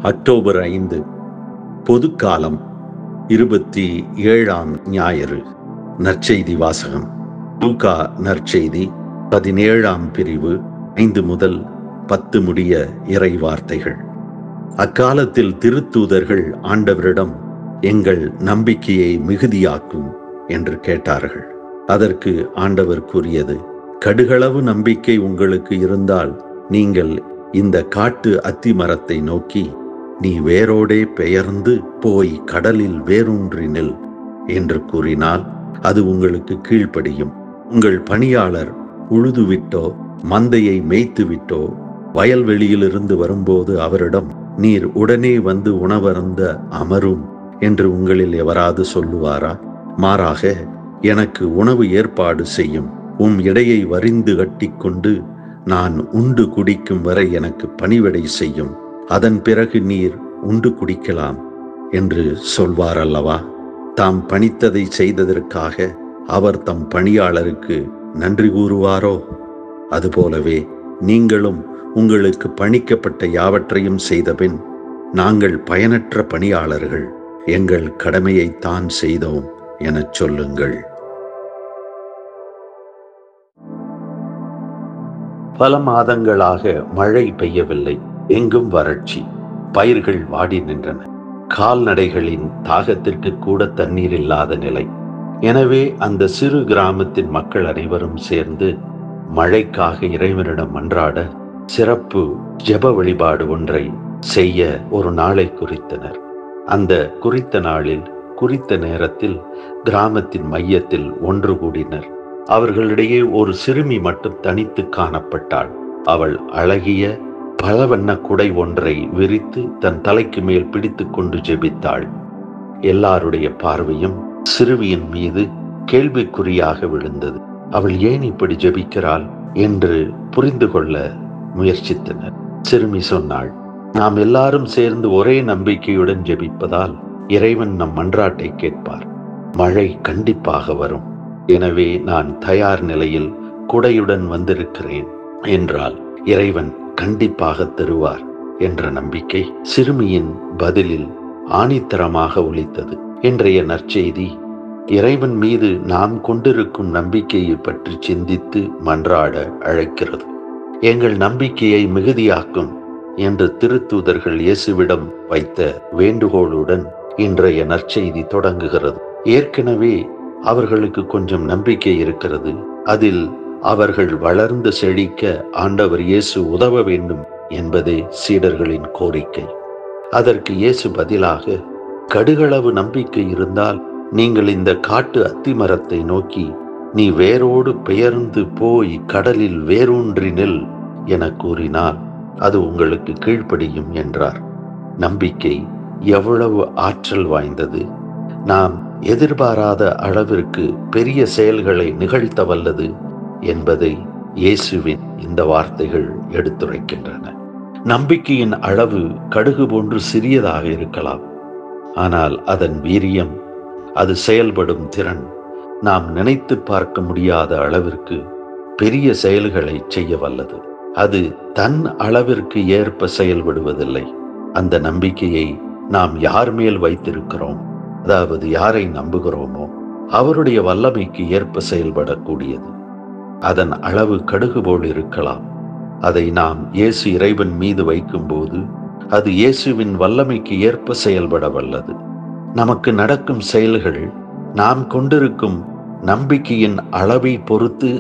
October 5 பொதுக்காலம் 27ஆம் ஞாயிறு. நற்செய்தி வாசகம். லூக்கா நற்செய்தி 17ஆம் பிரிவு 5 முதல் 10 முடிய இறை வார்த்தைகள். அக்காலத்தில் திருத்தூதர்கள் ஆண்டவரிடம், எங்கள் நம்பிக்கையை மிகுதியாக்கும் என்று கேட்டார்கள். அதற்கு ஆண்டவர் கூறியது, கடுகளவு நம்பிக்கை உங்களுக்கு இருந்தால் நீங்கள் இந்த காட்டு அத்தி மரத்தை நோக்கி, நீ வேரோடே பெயர்ந்து போய் கடலில் வேரூன்றி நில் என்று கூறினால் அது உங்களுக்கு கீழ்ப்படியும். உங்கள் பணியாளர் உழுதுவிட்டோ மந்தையை மேய்த்துவிட்டோ வயல்வெளியிலிருந்து வரும்போது அவரிடம், நீர் உடனே வந்து உணவருந்த அமரும் என்று உங்களில் எவராது சொல்லுவாரா? மாறாக, எனக்கு உணவு ஏற்பாடு செய்யும், உம் இடையை வரிந்து கட்டிக்கொண்டு நான் உண்டு குடிக்கும் வரை எனக்கு பணிவிடை செய்யும், அதன் பிறகு நீர் உண்டு குடிக்கலாம் என்று சொல்வார் அல்லவா? தாம் பணித்ததை செய்ததற்காக அவர் தம் பணியாளருக்கு நன்றி கூறுவாரோ? அதுபோலவே நீங்களும் உங்களுக்கு பணிக்கப்பட்ட யாவற்றையும் செய்தபின், நாங்கள் பயனற்ற பணியாளர்கள், எங்கள் கடமையைத்தான் செய்தோம் எனச் சொல்லுங்கள். பல மாதங்களாக மழை பெய்யவில்லை. எங்கும் வறட்சி. பயிர்கள் வாடி நின்றன. கால்நடைகளின் தாகத்திற்கு கூட தண்ணீர் இல்லாத நிலை. எனவே அந்த சிறு கிராமத்தின் மக்கள் அனைவரும் சேர்ந்து மழைக்காக இறைவனிடம் மன்றாட சிறப்பு ஜெப வழிபாடு ஒன்றை செய்ய ஒரு நாளை குறித்தனர். அந்த குறித்த நாளில் குறித்த நேரத்தில் கிராமத்தின் மையத்தில் ஒன்று கூடினர். அவர்களிடையே ஒரு சிறுமி மட்டும் தனித்து காணப்பட்டாள். அவள் அழகிய பலவண்ண குடை ஒன்றை விரித்து தன் தலைக்கு மேல் பிடித்து கொண்டு ஜெபித்தாள். எல்லாருடைய பார்வையும் சிறுமியின் மீது கேள்விக்குறியாக விழுந்தது. அவள் ஏன் இப்படி ஜெபிக்கிறாள் என்று புரிந்து கொள்ள முயற்சித்தனர். சிறுமி சொன்னாள், நாம் எல்லாரும் சேர்ந்து ஒரே நம்பிக்கையுடன் ஜெபிப்பதால் இறைவன் நம் மன்றாட்டை கேட்பார். மழை கண்டிப்பாக வரும். எனவே நான் தயார் நிலையில் குடையுடன் வந்திருக்கிறேன் என்றால் இறைவன் கண்டிப்பாக தருவார் என்ற நம்பிக்கை சிறுமியின் பதிலில் ஆணித்தரமாக ஒலித்தது. இன்றைய நற்செய்தி இறைவன் மீது நாம் கொண்டிருக்கும் நம்பிக்கையை பற்றி சிந்தித்து மன்றாட அழைக்கிறது. எங்கள் நம்பிக்கையை மிகுதியாக்கும் என்று திருத்தூதர்கள் இயேசுவிடம் வைத்த வேண்டுகோளுடன் இன்றைய நற்செய்தி தொடங்குகிறது. ஏற்கனவே அவர்களுக்கு கொஞ்சம் நம்பிக்கை இருக்கிறது. அதில் அவர்கள் வளர்ந்து செழிக்க ஆண்டவர் இயேசு உதவ வேண்டும் என்பதே சீடர்களின் கோரிக்கை. அதற்கு இயேசு பதிலாக, கடுகளவு நம்பிக்கை இருந்தால் நீங்கள் இந்த காட்டு அத்தி மரத்தை நோக்கி, நீ வேரோடு பெயர்ந்து போய் கடலில் வேரூன்றி நில் என கூறினால் அது உங்களுக்கு கீழ்ப்படியும் என்றார். நம்பிக்கை எவ்வளவு ஆற்றல் வாய்ந்தது! நாம் எதிர்பாராத அளவிற்கு பெரிய செயல்களை நிகழ்த்த வல்லது என்பதை இயேசுவின் இந்த வார்த்தைகள் எடுத்துரைக்கின்றன. நம்பிக்கையின் அளவு கடுகு போன்று சிறியதாக இருக்கலாம், ஆனால் அதன் வீரியம், அது செயல்படும் திறன் நாம் நினைத்து பார்க்க முடியாத அளவிற்கு பெரிய செயல்களை செய்ய வல்லது. அது தன் அளவிற்கு ஏற்ப செயல்படுவதில்லை. அந்த நம்பிக்கையை நாம் யார் மேல் வைத்திருக்கிறோம், அதாவது யாரை நம்புகிறோமோ அவருடைய வல்லமைக்கு ஏற்ப செயல்படக்கூடியது. அதன் அளவு கடுகு போல் இருக்கலாம். அதை நாம் இயேசு இறைவன் மீது வைக்கும்போது அது இயேசுவின் வல்லமைக்கு ஏற்ப செயல்பட வல்லது. நமக்கு நடக்கும் செயல்கள் நாம் கொண்டிருக்கும் நம்பிக்கையின் அளவை பொறுத்து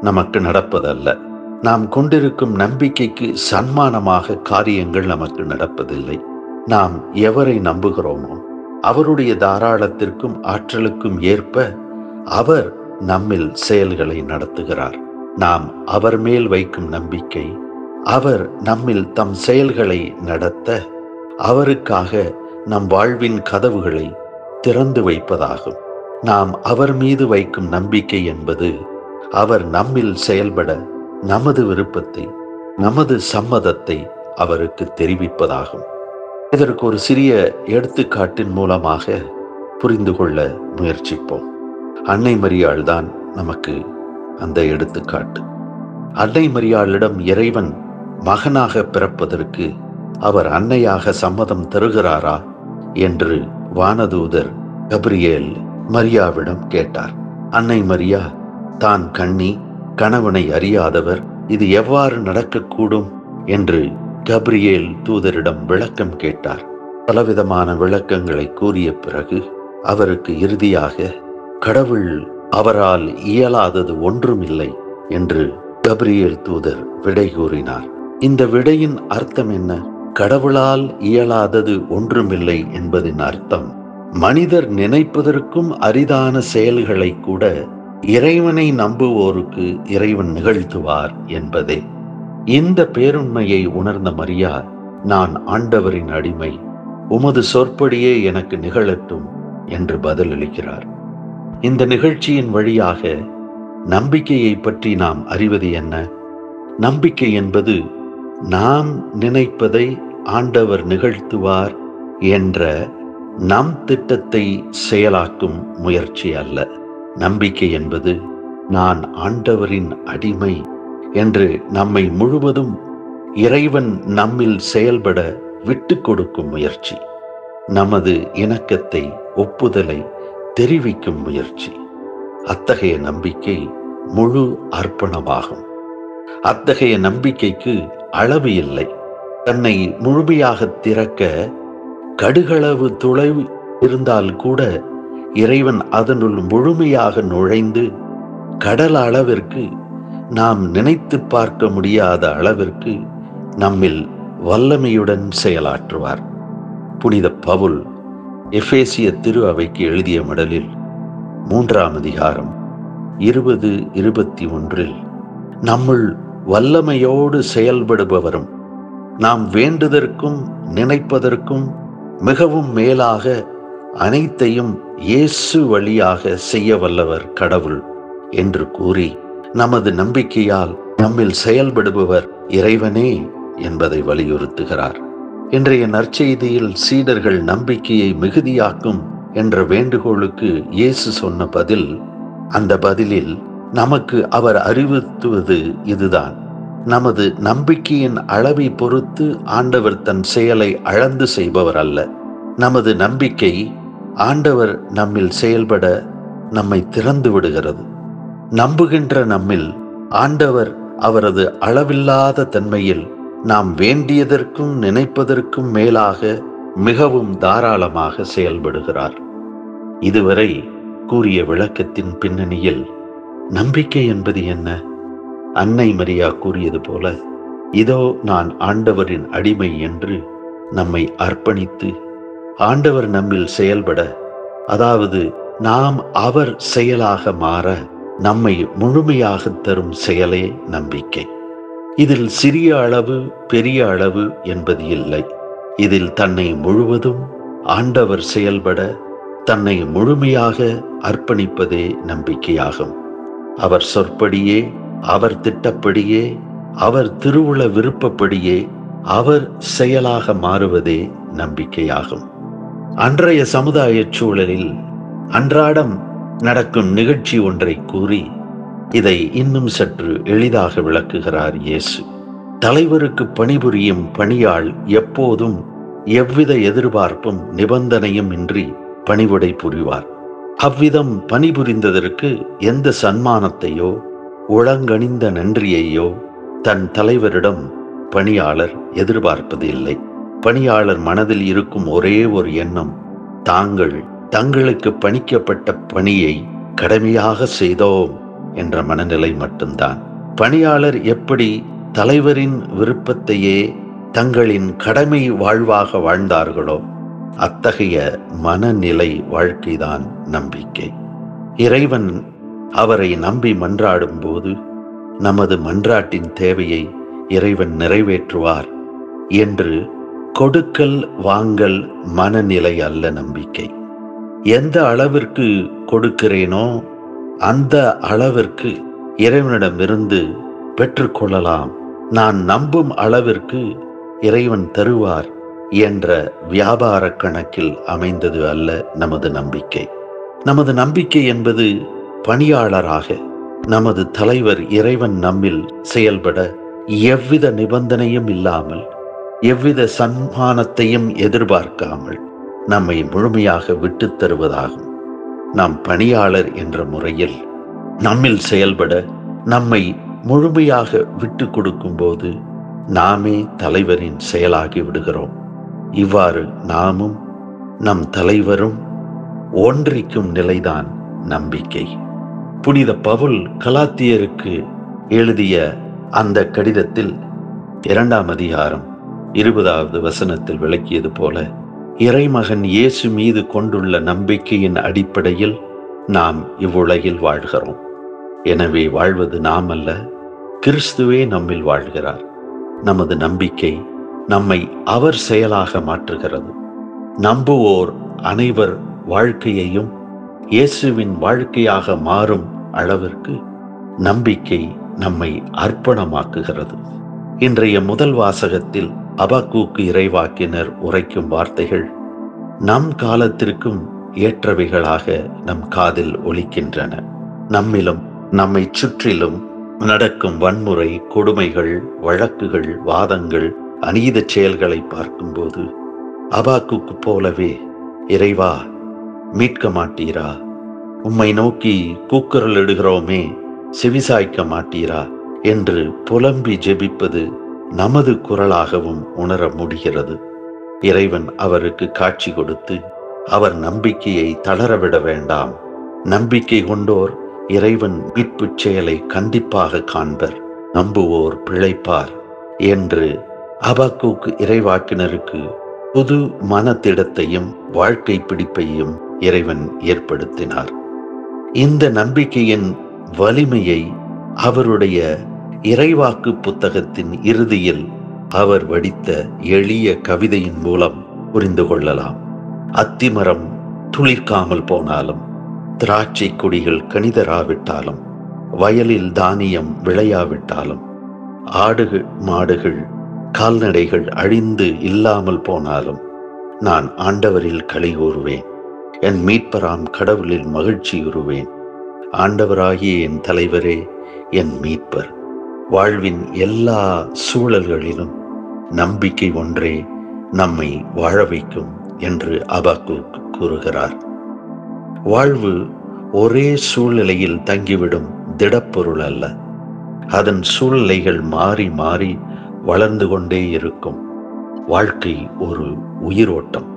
நமக்கு நடப்பதல்ல. நாம் கொண்டிருக்கும் நம்பிக்கைக்கு சன்மானமாக காரியங்கள் நமக்கு நடப்பதில்லை. நாம் எவரை நம்புகிறோமோ அவருடைய தாராளத்திற்கும் ஆற்றலுக்கும் ஏற்ப அவர் நம்மில் செயல்களை நடத்துகிறார். நாம் அவர் மேல் வைக்கும் நம்பிக்கை அவர் நம்மில் தம் செயல்களை நடத்த, அவருக்காக நம் வாழ்வின் கதவுகளை திறந்து வைப்பதாகும். நாம் அவர் மீது வைக்கும் நம்பிக்கை என்பது அவர் நம்மில் செயல்பட நமது விருப்பத்தை, நமது சம்மதத்தை அவருக்கு தெரிவிப்பதாகும். இதற்கு ஒரு சிறிய எடுத்துக்காட்டின் மூலமாக புரிந்து கொள்ள முயற்சிப்போம். அன்னை மரியாள் தான் நமக்கு அந்த எடுத்துக்காட்டு. அன்னை மரியாளிடம் இறைவன் மகனாக பிறப்பதற்கு அவர் அன்னையாக சம்மதம் தருகிறாரா என்று வானதூதர் கபிரியேல் மரியாவிடம் கேட்டார். அன்னை மரியா தான் கன்னி, கணவனை அறியாதவர், இது எவ்வாறு நடக்கக்கூடும் என்று கபிரியேல் தூதரிடம் விளக்கம் கேட்டார். பலவிதமான விளக்கங்களை கூறிய பிறகு அவருக்கு இறுதியாக கடவுள் அவரால் இயலாதது ஒன்றுமில்லை என்று கபிரியேல் தூதர் விடை கூறினார். இந்த விடையின் அர்த்தம் என்ன? கடவுளால் இயலாதது ஒன்றுமில்லை என்பதின் அர்த்தம், மனிதர் நினைப்பதற்கும் அரிதான செயல்களை கூட இறைவனை நம்புவோருக்கு இறைவன் நிகழ்த்துவார் என்பதே. இந்த பேருண்மையை உணர்ந்த மரியா, நான் ஆண்டவரின் அடிமை, உமது சொற்படியே எனக்கு நிகழட்டும் என்று பதிலளிக்கிறார். இந்த நிகழ்ச்சியின் வழியாக நம்பிக்கையை பற்றி நாம் அறிவது என்ன? நம்பிக்கை என்பது நாம் நினைப்பதை ஆண்டவர் நிகழ்த்துவார் என்ற நம் திட்டத்தை செயலாக்கும் முயற்சி அல்ல. நம்பிக்கை என்பது நான் ஆண்டவரின் அடிமை என்று நம்மை முழுவதும் இறைவன் நம்மில் செயல்பட விட்டு கொடுக்கும் முயற்சி, நமது இணக்கத்தை, ஒப்புதலை தெரிவிக்கும் முயற்சி. அத்தகைய நம்பிக்கை முழு அர்ப்பணமாகும். அத்தகைய நம்பிக்கைக்கு அளவு இல்லை. தன்னை முழுமையாக திறக்க கடுகளவு தொலைவு இருந்தால் கூட இறைவன் அதனுள் முழுமையாக நுழைந்து கடல் அளவிற்கு, நாம் நினைத்து பார்க்க முடியாத அளவிற்கு நம்மில் வல்லமையுடன் செயலாற்றுவார். புனித பவுல் எபேசிய திரு அவைக்கு எழுதிய மடலில் 3ஆம் அதிகாரம் 20-21 நம்முள் வல்லமையோடு செயல்படுபவரும் நாம் வேண்டுதற்கும் நினைப்பதற்கும் மிகவும் மேலாக அனைத்தையும் இயேசு வழியாக செய்ய வல்லவர் கடவுள் என்று கூறி, நமது நம்பிக்கையால் நம்மில் செயல்படுபவர் இறைவனே என்பதை வலியுறுத்துகிறார். இன்றைய நற்செய்தியில் சீடர்கள் நம்பிக்கையை மிகுதியாக்கும் என்ற வேண்டுகோளுக்கு இயேசு சொன்ன பதில், அந்த பதிலில் நமக்கு அவர் அறிவுறுத்துவது இதுதான்: நமது நம்பிக்கையின் அளவை பொறுத்து ஆண்டவர் தன் செயலை அளந்து செய்பவர் அல்ல. நமது நம்பிக்கை ஆண்டவர் நம்மில் செயல்பட நம்மை திறந்து விடுகிறது. நம்புகின்ற நம்மில் ஆண்டவர் அவரது அளவில்லாத தன்மையில் நாம் வேண்டியதற்கும் நினைப்பதற்கும் மேலாக மிகவும் தாராளமாக செயல்படுகிறார். இதுவரை கூறிய விளக்கத்தின் பின்னணியில் நம்பிக்கை என்பது என்ன? அன்னை மரியா கூறியது போல, இதோ நான் ஆண்டவரின் அடிமை என்று நம்மை அர்ப்பணித்து ஆண்டவர் நம்மில் செயல்பட, அதாவது நாம் அவர் செயலாக மாற நம்மை முழுமையாக தரும் செயலே நம்பிக்கை. இதில் சிறிய அளவு பெரிய அளவு என்பது இல்லை. இதில் தன்னை முழுவதும் ஆண்டவர் செயல்பட தன்னை முழுமையாக அர்ப்பணிப்பதே நம்பிக்கையாகும். அவர் சொற்படியே, அவர் திட்டப்படியே, அவர் திருவுள விருப்பப்படியே அவர் செயலாக மாறுவதே நம்பிக்கையாகும். அன்றைய சமுதாய சூழலில் அன்றாடம் நடக்கும் நிகழ்ச்சி ஒன்றை கூறி இதை இன்னும் சற்று எளிதாக விளக்குகிறார் இயேசு. தலைவருக்கு பணிபுரியும் பணியாள் எப்போதும் எவ்வித எதிர்பார்ப்பும் நிபந்தனையும் இன்றி பணிவுடை புரிவார். அவ்விதம் பணிபுரிந்ததற்கு எந்த சன்மானத்தையோ உளங்கனிந்த நன்றியையோ தன் தலைவரிடம் பணியாளர் எதிர்பார்ப்பது இல்லை. பணியாளர் மனதில் இருக்கும் ஒரே ஒரு எண்ணம், தங்களுக்கு பணிக்கப்பட்ட பணியை கடமையாக செய்தோம் என்ற மனநிலை மட்டும்தான். பணியாளர் எப்படி தலைவரின் விருப்பத்தையே தங்களின் கடமை வாழ்வாக வாழ்ந்தார்களோ அத்தகைய மனநிலை வாழ்க்கைதான் நம்பிக்கை. இறைவன் அவரை நம்பி மன்றாடும் போது நமது மன்றாட்டின் தேவையை இறைவன் நிறைவேற்றுவார் என்று கொடுக்கல் வாங்கல் மனநிலை அல்ல நம்பிக்கை. எந்த அளவிற்கு கொடுக்கிறேனோ அந்த அளவிற்கு இறைவனிடமிருந்து பெற்றுக்கொள்ளலாம், நான் நம்பும் அளவிற்கு இறைவன் தருவார் என்ற வியாபார கணக்கில் அமைந்தது அல்ல நமது நம்பிக்கை. நமது நம்பிக்கை என்பது பணியாளராக நமது தலைவர் இறைவன் நம்மில் செயல்பட எவ்வித நிபந்தனையும் இல்லாமல் எவ்வித சன்மானத்தையும் எதிர்பார்க்காமல் நம்மை முழுமையாக விட்டுத் தருவதாகும். நாம் பணியாளர் என்ற முறையில் நம்மில் செயல்பட நம்மை முழுமையாக விட்டு கொடுக்கும்போது நாமே தலைவரின் செயலாகி விடுகிறோம். இவ்வாறு நாமும் நம் தலைவரும் ஒன்றிக்கும் நிலைதான் நம்பிக்கை. புனித பவுல் கலாத்தியருக்கு எழுதிய அந்த கடிதத்தில் 2ஆம் அதிகாரம் 20வது வசனத்தில் விளக்கியது போல, இறைமகன் இயேசு மீது கொண்டுள்ள நம்பிக்கையின் அடிப்படையில் நாம் இவ்வுலகில் வாழ்கிறோம். எனவே வாழ்வது நாம் அல்ல, கிறிஸ்துவே நம்மில் வாழ்கிறார். நமது நம்பிக்கை நம்மை அவர் செயலாக மாற்றுகிறது. நம்புவோர் அனைவர் வாழ்க்கையையும் இயேசுவின் வாழ்க்கையாக மாறும் அளவிற்கு நம்பிக்கை நம்மை அர்ப்பணமாக்குகிறது. இன்றைய முதல் வாசகத்தில் அபாக்கூக்கு இறைவாக்கினர் உரைக்கும் வார்த்தைகள் நம் காலத்திற்கும் ஏற்றவைகளாக நம் காதில் ஒலிக்கின்றன. நம்மிலும் நம்மை சுற்றிலும் நடக்கும் வன்முறை, கொடுமைகள், வழக்குகள், வாதங்கள், அநீத செயல்களை பார்க்கும்போது அபாக்கூக்கு போலவே, இறைவா மீட்க மாட்டீரா, உம்மை நோக்கி கூக்குரல் இடுகிறோமே செவிசாய்க்க மாட்டீரா என்று புலம்பி ஜெபிப்பது நமது குரலாகவும் உணர முடிகிறது. இறைவன் அவருக்கு காட்சி கொடுத்து அவர் நம்பிக்கையை தளரவிட வேண்டாம், நம்பிக்கை கொண்டோர் இறைவன் மீட்பு செயலை கண்டிப்பாக காண்பர், நம்புவோர் பிழைப்பார் என்று அபாக்கூக்கு இறைவாக்கினருக்கு புது மனத்திடத்தையும் வாழ்க்கை பிடிப்பையும் இறைவன் ஏற்படுத்தினார். இந்த நம்பிக்கையின் வலிமையை அவருடைய இறைவாக்கு புத்தகத்தின் இறுதியில் அவர் வடித்த எளிய கவிதையின் மூலம் புரிந்து கொள்ளலாம். அத்திமரம் துளிர்க்காமல் போனாலும், திராட்சை கொடிகள் கனிதராவிட்டாலும், வயலில் தானியம் விளையாவிட்டாலும், ஆடுகள் மாடுகள் கால்நடைகள் அழிந்து இல்லாமல் போனாலும், நான் ஆண்டவரில் களி கூறுவேன், என் மீட்பராம் கடவுளில் மகிழ்ச்சியுறுவேன். ஆண்டவராகிய என் தலைவரே என் மீட்பர். வாழ்வின் எல்லா சூழல்களிலும் நம்பிக்கை ஒன்றே நம்மை வாழ வைக்கும் என்று அபாக்கூக் கூறுகிறார். வாழ்வு ஒரே சூழ்நிலையில் தங்கிவிடும் திடப்பொருள் அல்ல. அதன் சூழ்நிலைகள் மாறி மாறி வளர்ந்து கொண்டே இருக்கும். வாழ்க்கை ஒரு உயிரோட்டம்.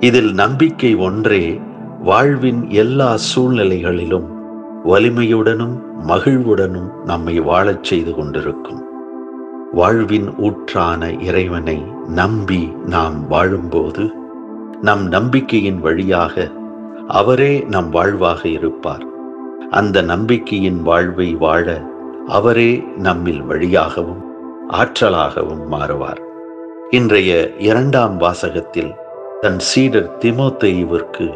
இதில் நம்பிக்கை ஒன்றே வாழ்வின் எல்லா சூழ்நிலைகளிலும் வலிமையுடனும் மகிழ்வுடனும் நம்மை வாழச் செய்து கொண்டிருக்கும். வாழ்வின் ஊற்றான இறைவனை நம்பி நாம் வாழும்போது நம் நம்பிக்கையின் வழியாக அவரே நம் வாழ்வாக இருப்பார். அந்த நம்பிக்கையின் வாழ்வை வாழ அவரே நம்மில் வழியாகவும் ஆற்றலாகவும் மாறுவார். இன்றைய 2ஆம் வாசகத்தில் தன் சீடர் தீமோத்தேயுவிற்கு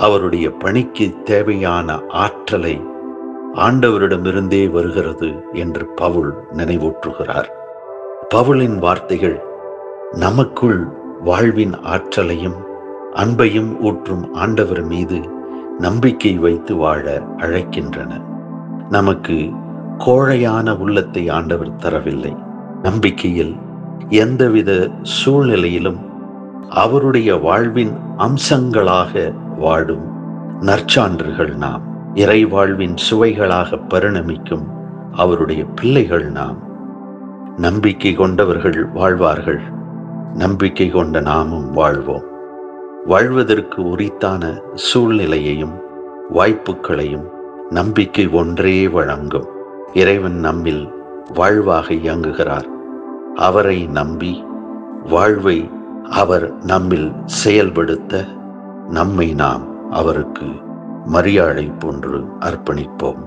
அவருடைய பணிக்கு தேவையான ஆற்றலை ஆண்டவரிடமிருந்தே வருகிறது என்று பவுல் நினைவூற்றுகிறார். பவுலின் வார்த்தைகள் நமக்குள் வாழ்வின் ஆற்றலையும் அன்பையும் ஊற்றும் ஆண்டவர் மீது நம்பிக்கை வைத்து வாழ அழைக்கின்றன. நமக்கு கோழையான உள்ளத்தை ஆண்டவர் தரவில்லை. நம்பிக்கையில் எந்தவித சூழ்நிலையிலும் அவருடைய வாழ்வின் அம்சங்களாக வாடும் நற்சான்றுகள் நாம். இறை வாழ்வின் சுவைகளாக பரிணமிக்கும் அவருடைய பிள்ளைகள் நாம். நம்பிக்கை கொண்டவர்கள் வாழ்வார்கள். நம்பிக்கை கொண்ட நாமும் வாழ்வோம். வாழ்வதற்கு உரித்தான சூழ்நிலையையும் வாய்ப்புகளையும் நம்பிக்கை ஒன்றே வழங்கும். இறைவன் நம்மில் வாழ்வாக இயங்குகிறார். அவரை நம்பி வாழ்வை அவர் நம்மில் செயல்படுத்த நம்மை நாம் அவருக்கு மரியாதை போன்று அர்ப்பணிப்போம்.